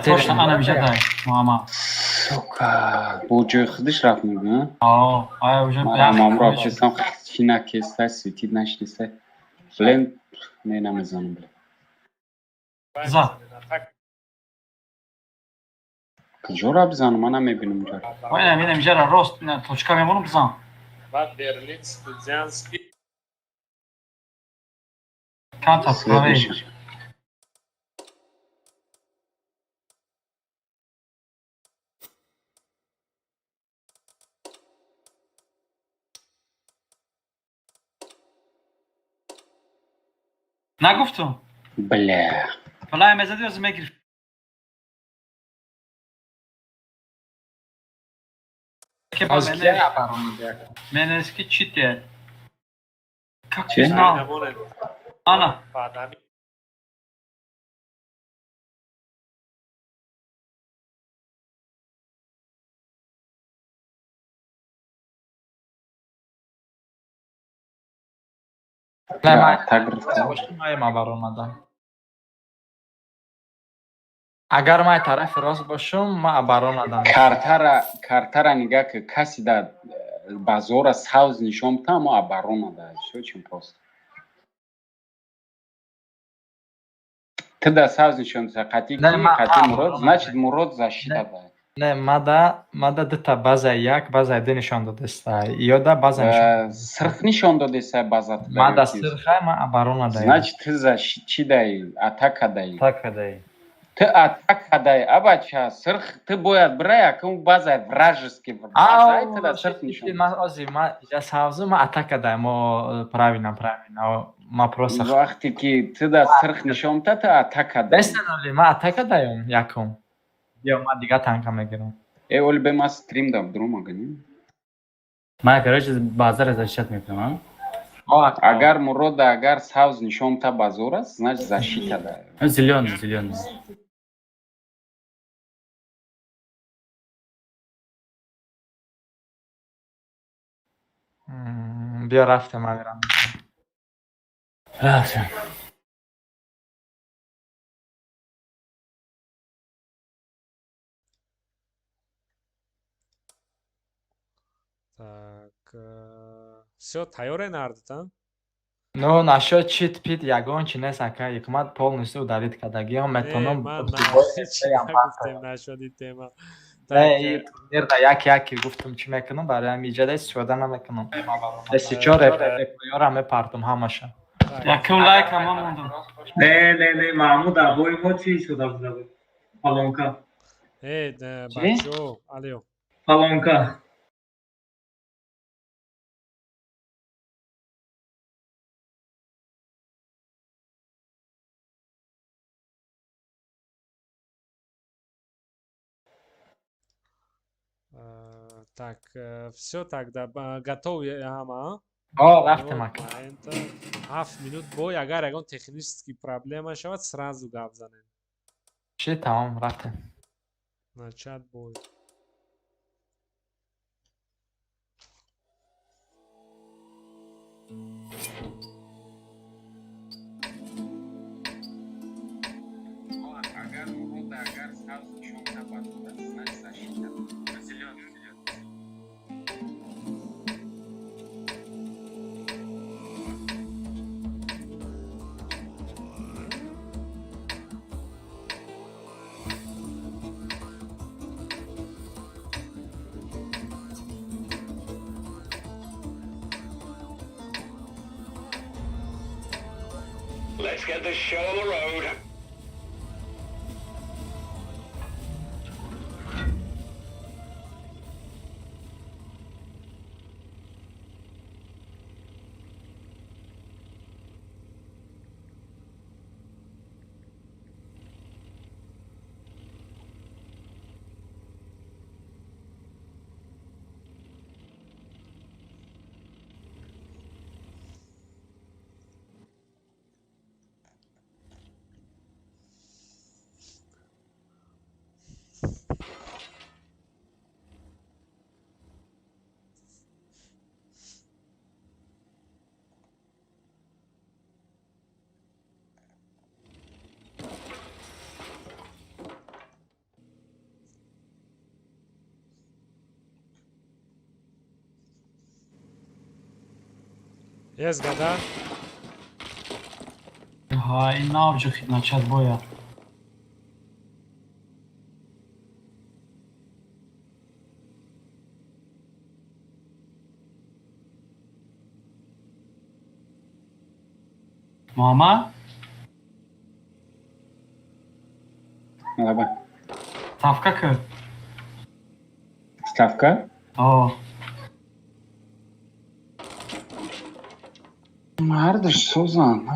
точно ана мешадай мама. Сука, бо ҷои худиш рафт мегӯям. Ая уже амамро честам хина кеста светид наштиса. Блин, не намезанам. За. Куҷора бизанам, ман намебинам ҷо. Ой, намедам ҷара рост, точка мемонам бизан. Канта правей. Нагуфтум? Бля. Фалай мезади ё мегирифт. Менески чите? Как ты знал? Ана. агар ман тарафи рост бошам ман барон надам картара нига ки каси да базора савз нишон битам мо барон нада шо чин пост ты да савз нишон бита қати ки қати мурод значит мурод защита да не мада дита база як база д нишон додеста ёда база нишон сирх нишон додеста база мада сирха ман барон нада значит ты защити дай атака дай ты атака абача сирх ты бояд бирай акум база вражеский база ты да сирх нишон ман ози ман я савзу ман атака дай мо правильно ма просто вақте ки ты да сирх нишон та ты атака дай бестанали ман атака даем якум ё ман дига танка мегирам оли бе ман стрим да вдруг магани ман короче базар защит мекунам агар мурод агар савз нишон та базор аст значит защита да зелёный биё рафтем ман мирам рафтем Так, всё тайёре нардита? Ну, насчёт чит пит ягон чи нест ака ҳикмат полностью удалит кардагиам метавонам нашуди тема. турнирда як гуфтум чӣ мекунам барои ҳамин иҷода истифода намекунам. Дасти чор репоёра мепартам ҳамаша. Якум лайк ҳама мондам. Не, Маҳмуд абои мо чӣ шуда буда буд? Палонка. Бачаҳо, алё. Палонка. Так, всё тогда готовы ҳама? Рафтем ака. 7 минут бой, агар ягон технический проблема шавад сразу гап занем. Чӣ тамом рафтем. Начат бой. агар мурод агар савз нишон та базор аст значит защита зелёный Let's get this show on the road. Jest gada. های نابجو خیلی نچد بویا. Mama, Merhaba. tavka kı. Stavka? O, Nerede Suzan?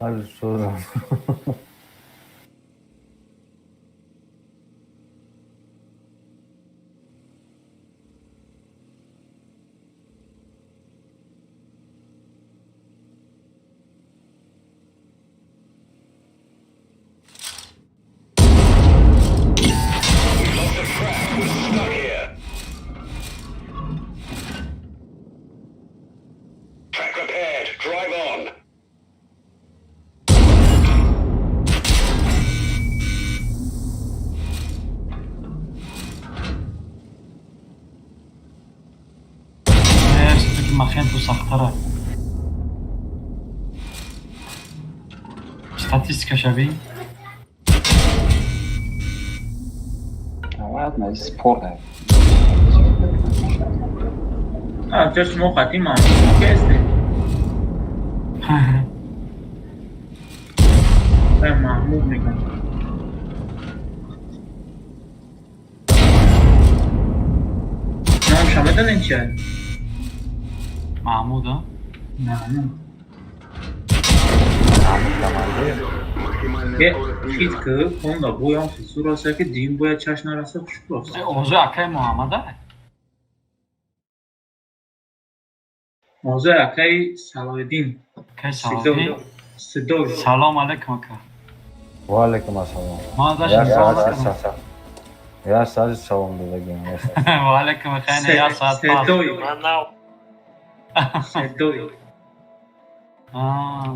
Hadi sorun. Lots of crap was stuck here. Track repaired. Drive on. هست که مخین تو سختره. Statystyka şabi. Ладно, спорт. just more قدیم هم کسته ben Mahmud میگم نام شما دارین چیه؟ Mahmud ha. Mahmud یه چیز که اون دا بویان خیصور هسته که دین باید چشن نرسه خوشکل هسته Ozu akay Muhammed ha. موضوع اکی صلاح Kay salafi. صدای Salam aleyküm akay. Aleyküm assalam. Ma da Ya şimdi saat salam. sasa. Ya saat salam da bugün. Wa aleyküm akay ya saat pas. صدای Aa.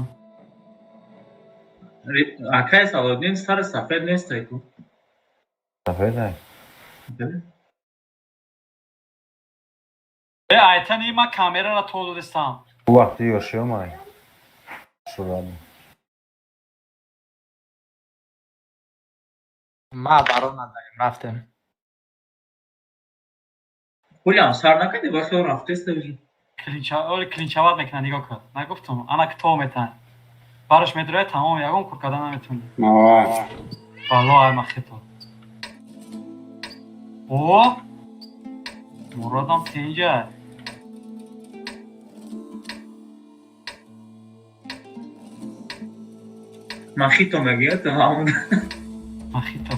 اکی صلاح سر سفید نیست ایکو Safeda. Ayten iyi ma kamera ra tolu destam. Bu vakti yaşıyor mu ay? Şurada. ما برون نداریم رفتیم. خیلی سر نکردی وقتی رفته است بجی Klinçavat mekna nigah kar. نگفتم انا که تو متن. براش مدره تمام یگم کور کردن نمیتونی. Mava. والله مخیطا. او مرادم تینجه. مخیطو مگه تو همون مخیطا.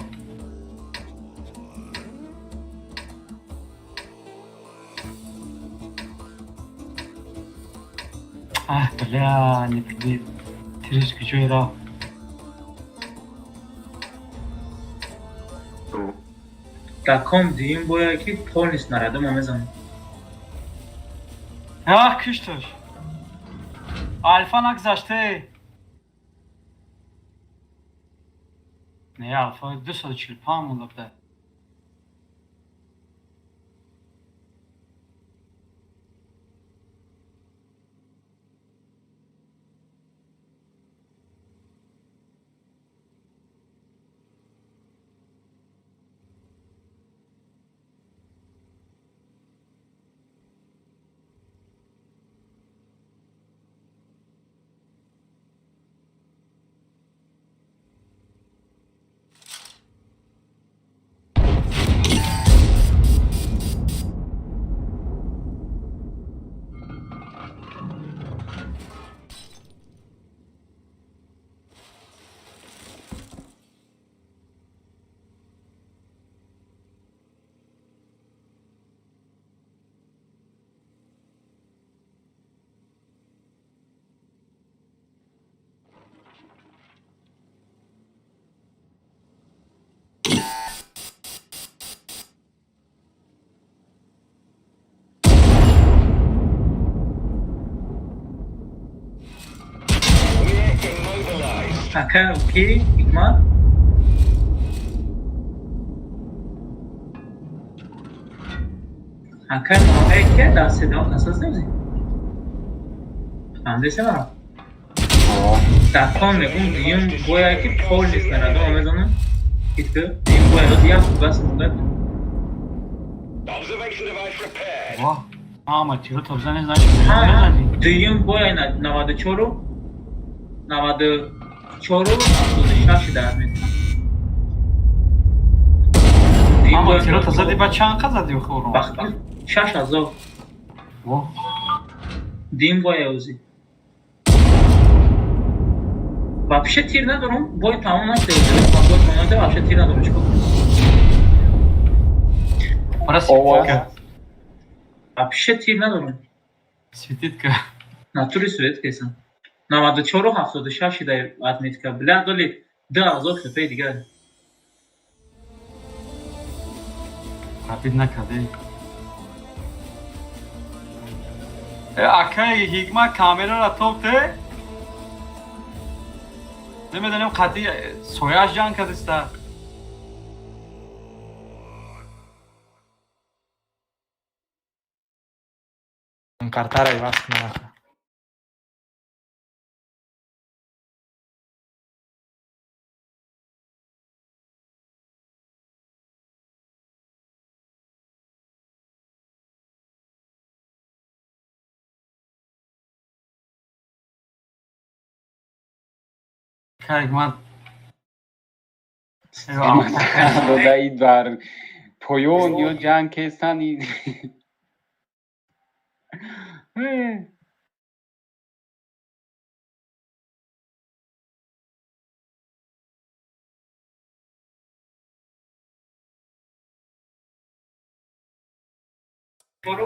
بله نکردی تریش کجوی را. دکام دیم باید که پول نیست نرده ما میزنم کشتش. الفا نگذشته. نه الفا 245 مونده. اکه اوکی ایکمان Anche no, è che da se da nasıl sevdi? Andese var. Da kon ne bu diyim boya ki pol listene de Amazon'un gitti. Diyim boya da diğer bas bunlar. Observation device repaired. Vah. Ama tiro topzane значит. Ha, diyim boya na navada çoru. Navada çoru aslında şaşı da etmedi. Ama tiro tazadi ba çan qazadı yox orum. Bak şaş azov. Vah. Diyim boya uzi. Вообще тир ندارم بای تمام نشده بای تمام вообще تیر ندارم چیکار کنم Orası Ova. svitka. вообще تیر ندارم Svitka. натури свет кесам 94 76 дай отметка бля доли да азов хпе دیگه Rapid nakade. Akay hikma kamera ra topte. نمیدونم قطعی سویاش جان کدستا Incartare i vaschi nella. Kajman. دایی بر پویون یا جنگ کسانی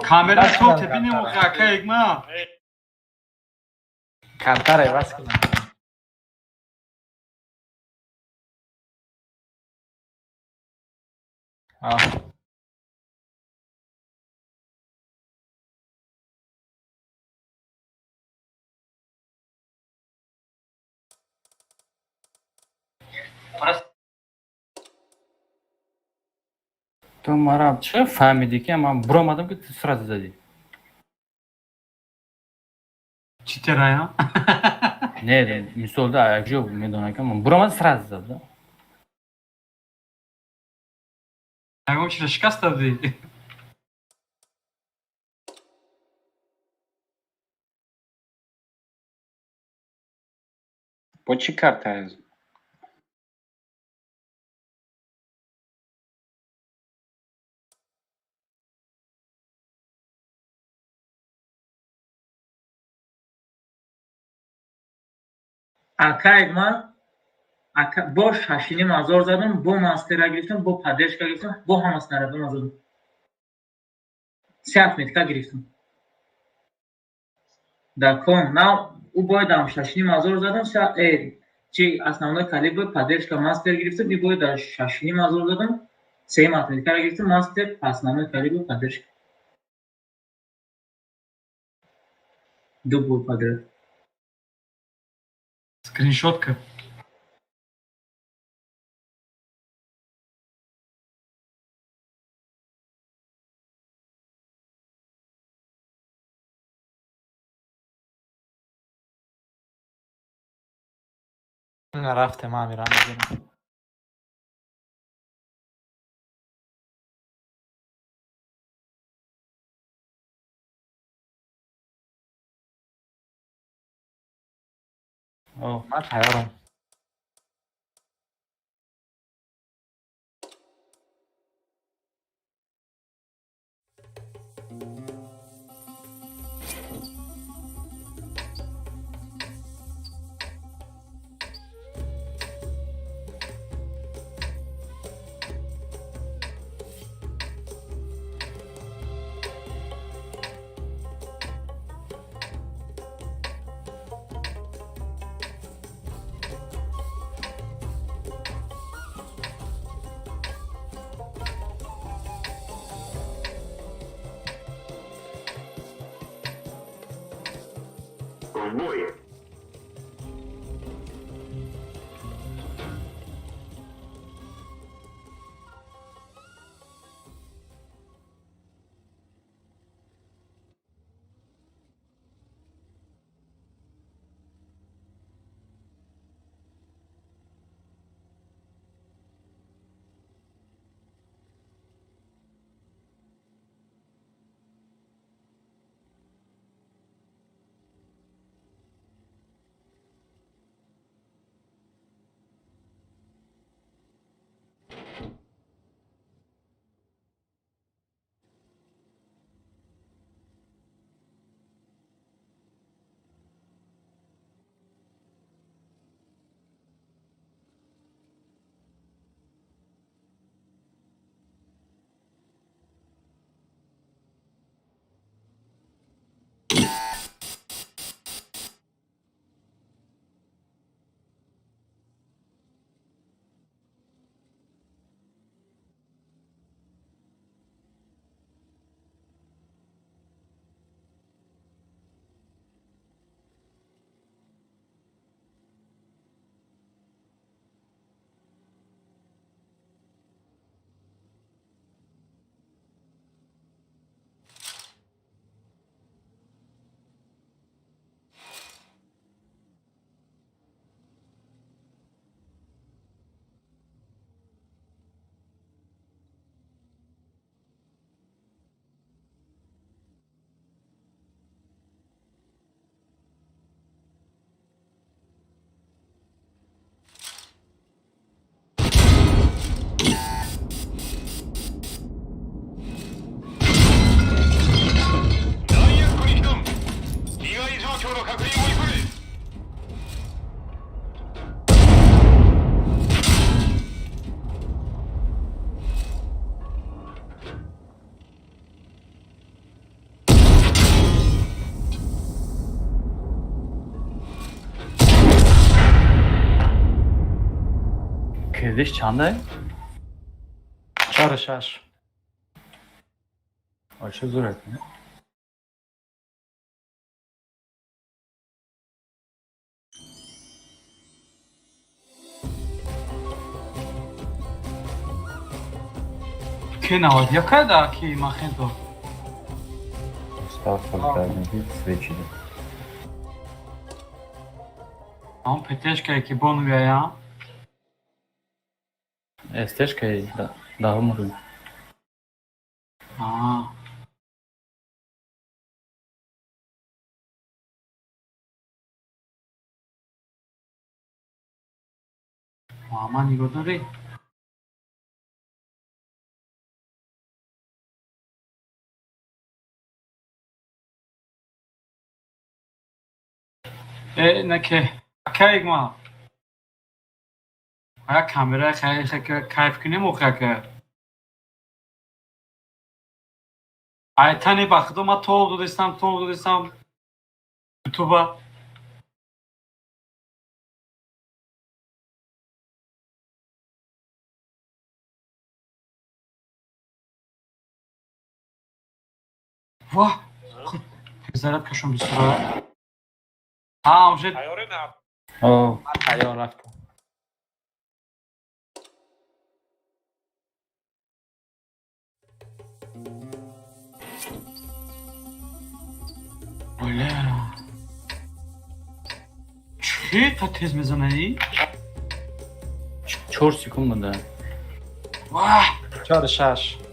Kamera çok tepini mu kajman. Cantare i vaschi nella. Ah. تو مرا چه فهمیدی که من برآمدم که تو صورت زدی چی ترا نه میسولده ayakçı yok میدونه که من برآمد صورت زدم نگم چرا شکست دادی با چی کارت هست؟ ака من با شاشینی مازور زدم با ماستر گرفتم با پادرشکا گرفتم با هم снарядом زدم 3 отметка گرفتم да кон на у бойдам шашини мазор задам чи основной калибр поддержка мастер гирифтам и бойда шашини мазор задам 3 отметка гирифтам мастер основной калибр поддержка дубл подряд скриншотка رفته ما میرم میبینم اوه من تیارم کردش چنده؟ 4-6. آشه زورت نه؟ Ki nawet, jaka taki machento? Am peteška ki bonuja ja. استشکه daha mı? Aa. Mama nigo dori. نکه کایگ ما آیا کامera خیلی کیف کنی موقع که aytani baxdım ma to'g'ri desam YouTube'a vah بذارت کشم به صورت уже تیاره نه آه من تیار رفتم. Öyle. چی تا تیز میزنه ای؟ 4 sekund bunda. واه 4-6.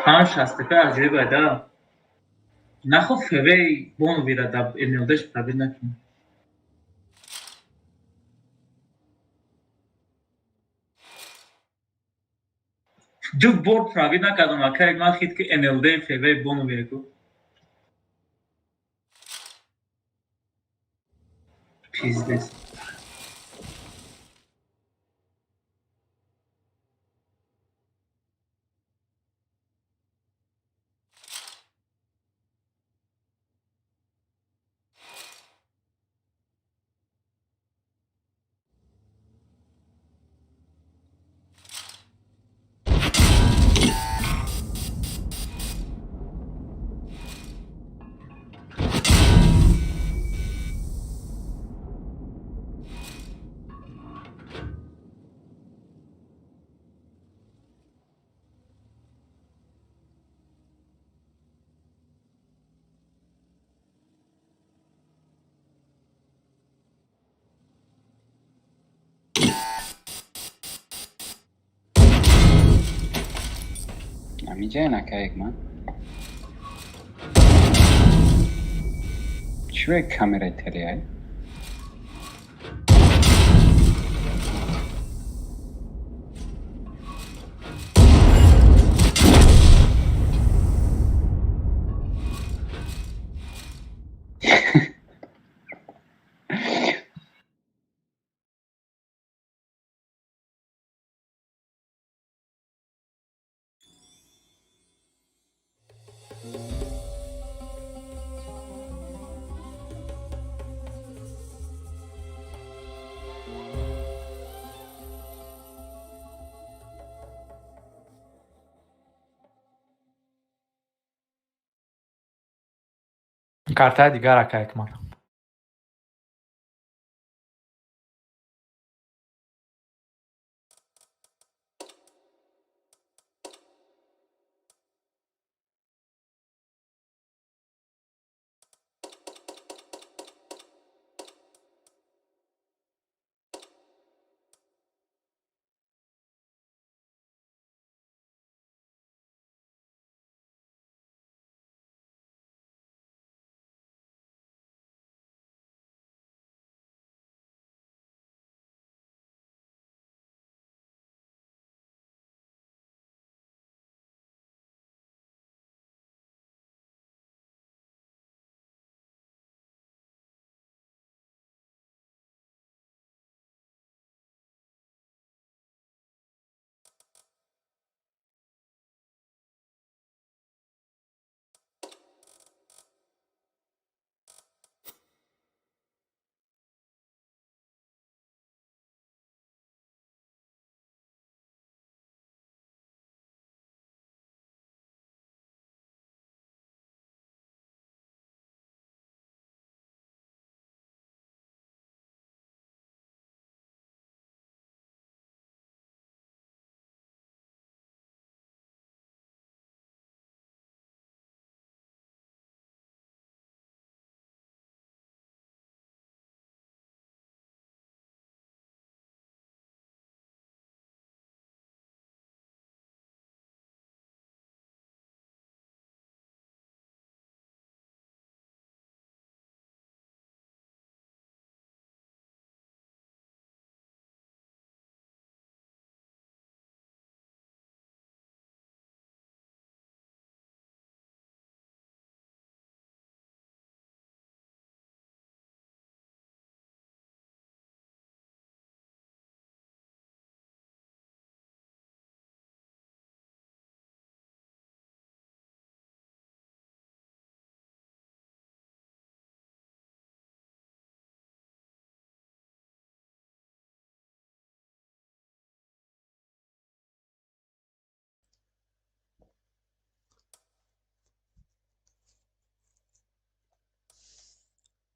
خانم شستکه عجیبه ده نه خب فوی بونو بیره ده المیودش قبیل نکنه دو بار پراوید نکردم اکر من خید که NLD فیوه بونو بیگو پیزدست Amice nakayık man. Çüve kamera teriyay. کارتای دیگر اکا یکمان.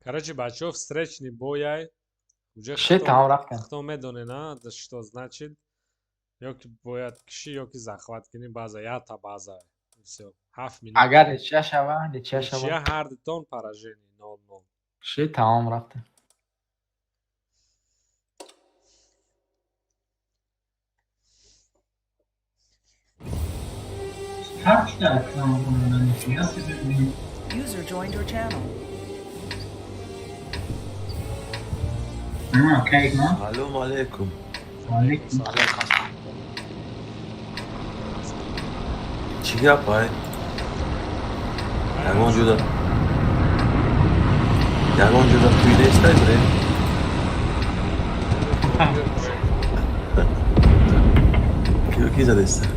Короче, бачов, встречный бой, уже Там рахтен. кто медоне, на, да что значит, ёки боят киши, ёки захваткини база, я та база, все, 7 минут. اگر نچه شوه نچه Чья شوه hardton поражение 0-0. شی تمام رفته. Kaç tane kanalından nasıl bir User joined your channel. Ha, kijk man. Salam alaikum. Aleyküm. چی yapay? Yaman juda. Yaman juda tuyda istay bre. Ki zade istay.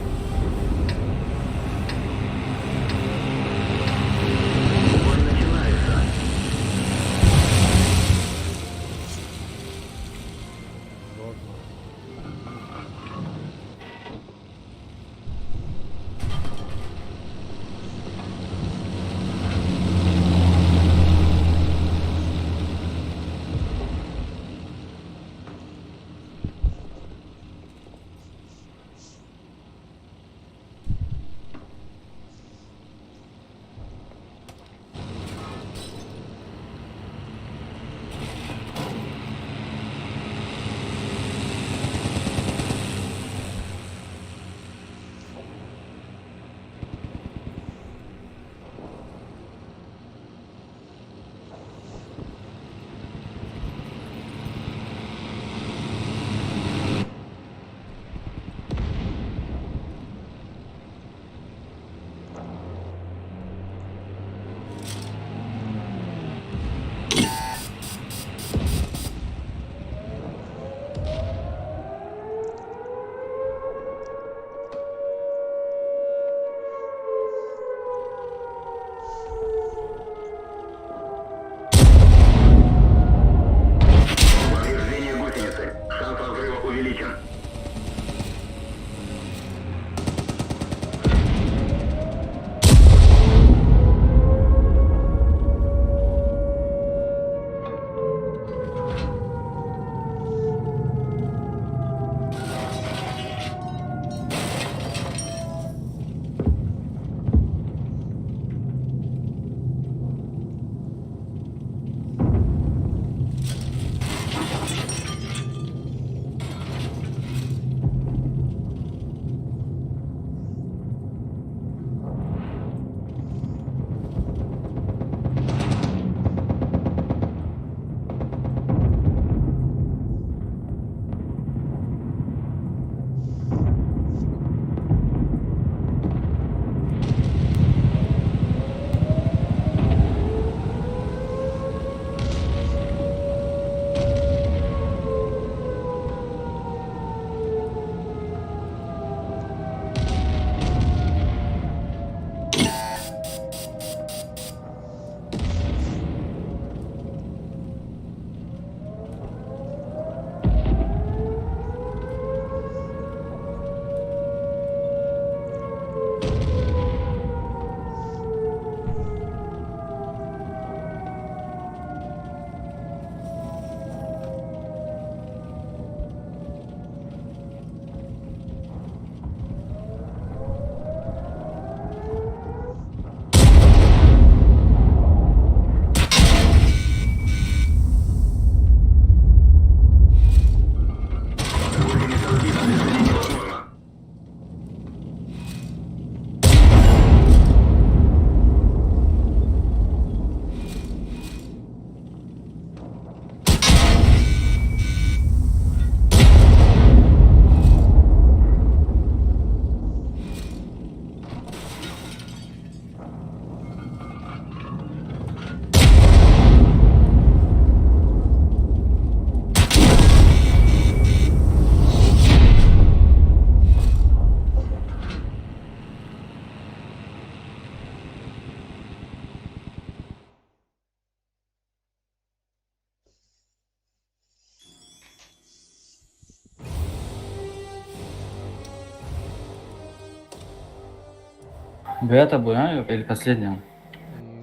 Beata boya yok. El последнего.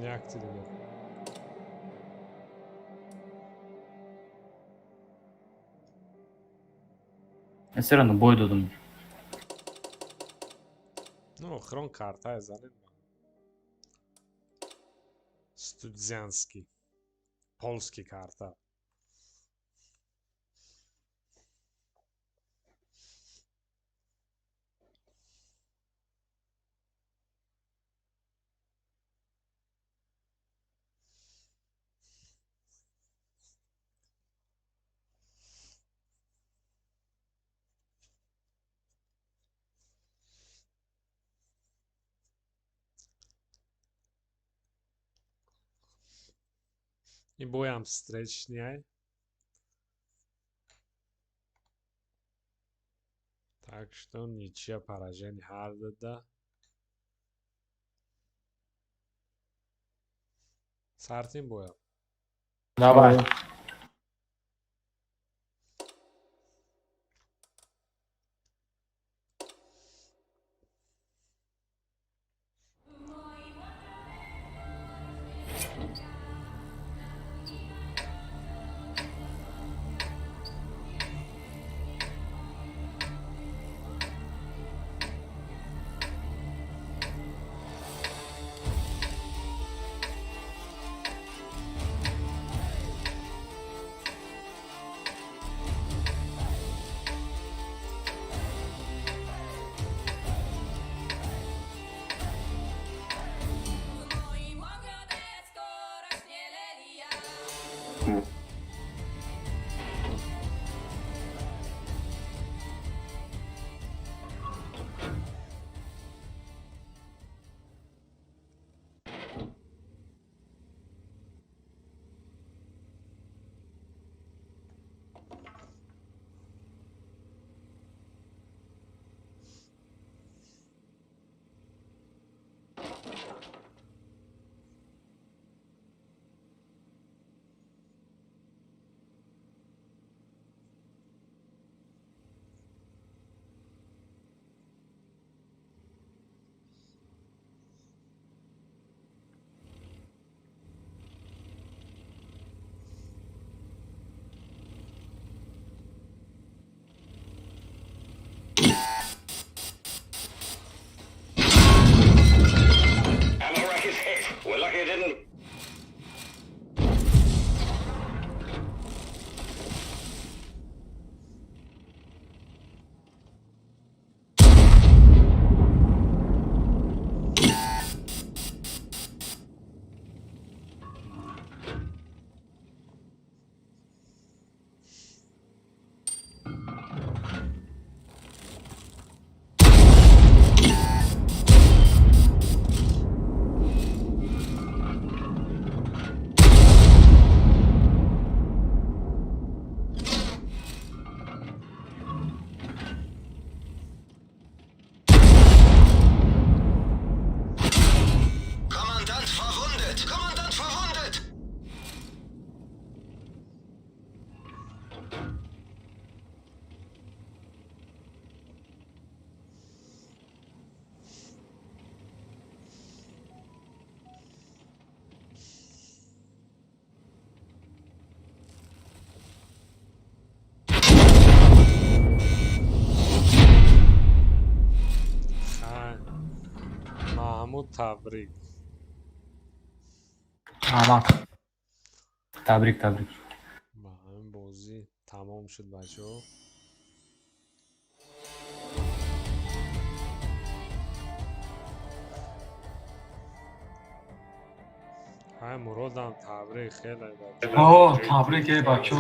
Jak ti diyor? Я все равно бой додum. No, Chron karta je zanimljiva. Studzianski. Polski karta. این бой هم встречный. Так что ничья, поражение Хардеда. Сартин боя. Давай. Ammo rack is hit. We're lucky it didn't. Kommandant verwundet! Kommandant verwundet! Mahmud Tabrik. Tamam. تبریک تبریک. با همین بازی تمام شد بچه ها. های مراد هم تبریک خیلی بچه اوه تبریک بچه.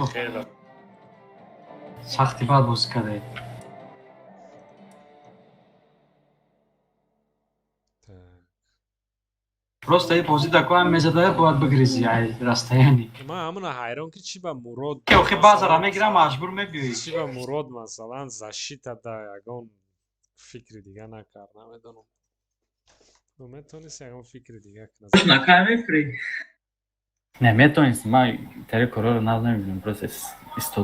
سختی بد بازی کرده. Просто и пози такое мезадай باید بگریزی رستایانی. من همون حیران که چی به مراد که اوخی بازارا میگیرم مجبور میبیوی. چی به مراد مثلا زشیت دا یگان فکر دیگه نکرد نمیدونم. میتونست یگان فکر دیگه Už na KM free. Ne, میتونست ما تری کارا رو نمیدونم. просто